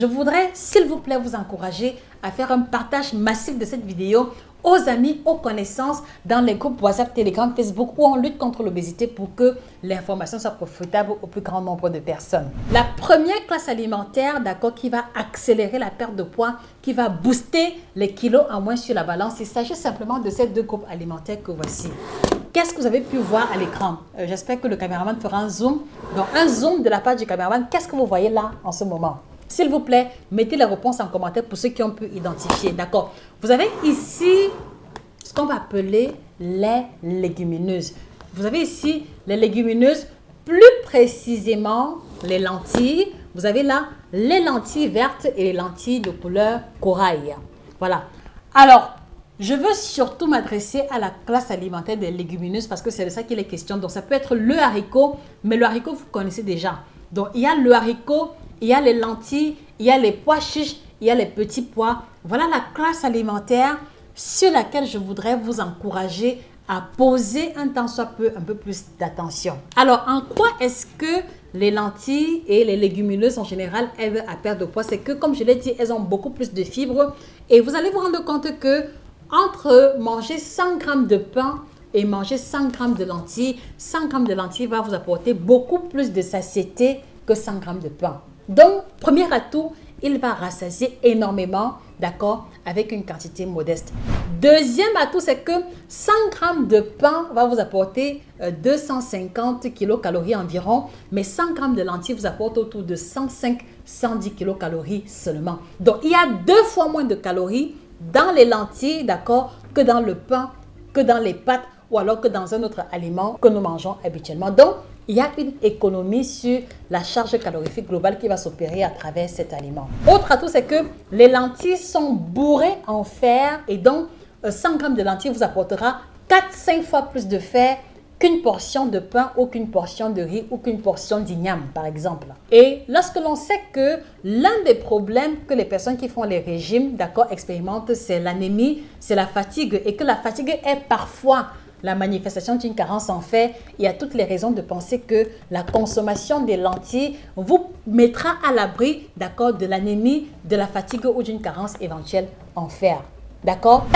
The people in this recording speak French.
Je voudrais, s'il vous plaît, vous encourager à faire un partage massif de cette vidéo aux amis, aux connaissances, dans les groupes WhatsApp, Telegram, Facebook, où on lutte contre l'obésité pour que l'information soit profitable au plus grand nombre de personnes. La première classe alimentaire, d'accord, qui va accélérer la perte de poids, qui va booster les kilos en moins sur la balance, il s'agit simplement de ces deux groupes alimentaires que voici. Qu'est-ce que vous avez pu voir à l'écran? J'espère que le caméraman fera un zoom. Donc, un zoom de la part du caméraman, qu'est-ce que vous voyez là en ce moment? S'il vous plaît, mettez les réponses en commentaire pour ceux qui ont pu identifier. D'accord? Vous avez ici ce qu'on va appeler les légumineuses. Vous avez ici les légumineuses, plus précisément les lentilles. Vous avez là les lentilles vertes et les lentilles de couleur corail. Voilà. Alors, je veux surtout m'adresser à la classe alimentaire des légumineuses parce que c'est de ça qu'il est question. Donc, ça peut être le haricot, mais le haricot, vous connaissez déjà. Donc, il y a le haricot, il y a les lentilles, il y a les pois chiches, il y a les petits pois. Voilà la classe alimentaire sur laquelle je voudrais vous encourager à poser un tant soit peu, un peu plus d'attention. Alors, en quoi est-ce que les lentilles et les légumineuses en général aident à perdre de poids? C'est que, comme je l'ai dit, elles ont beaucoup plus de fibres. Et vous allez vous rendre compte que entre manger 100 g de pain et manger 100 g de lentilles, 100 g de lentilles va vous apporter beaucoup plus de satiété que 100 g de pain. Donc, premier atout, il va rassasier énormément, d'accord, avec une quantité modeste. Deuxième atout, c'est que 100 g de pain va vous apporter 250 kilocalories environ, mais 100 g de lentilles vous apporte autour de 105-110 kilocalories seulement. Donc, il y a 2 fois moins de calories dans les lentilles, d'accord, que dans le pain, que dans les pâtes ou alors que dans un autre aliment que nous mangeons habituellement. Donc, il y a une économie sur la charge calorifique globale qui va s'opérer à travers cet aliment. Autre atout, c'est que les lentilles sont bourrées en fer et donc 100 g de lentilles vous apportera 4-5 fois plus de fer qu'une portion de pain ou qu'une portion de riz ou qu'une portion d'igname, par exemple. Et lorsque l'on sait que l'un des problèmes que les personnes qui font les régimes, d'accord, expérimentent, c'est l'anémie, c'est la fatigue, et que la fatigue est parfois la manifestation d'une carence en fer, il y a toutes les raisons de penser que la consommation des lentilles vous mettra à l'abri, d'accord, de l'anémie, de la fatigue ou d'une carence éventuelle en fer. D'accord?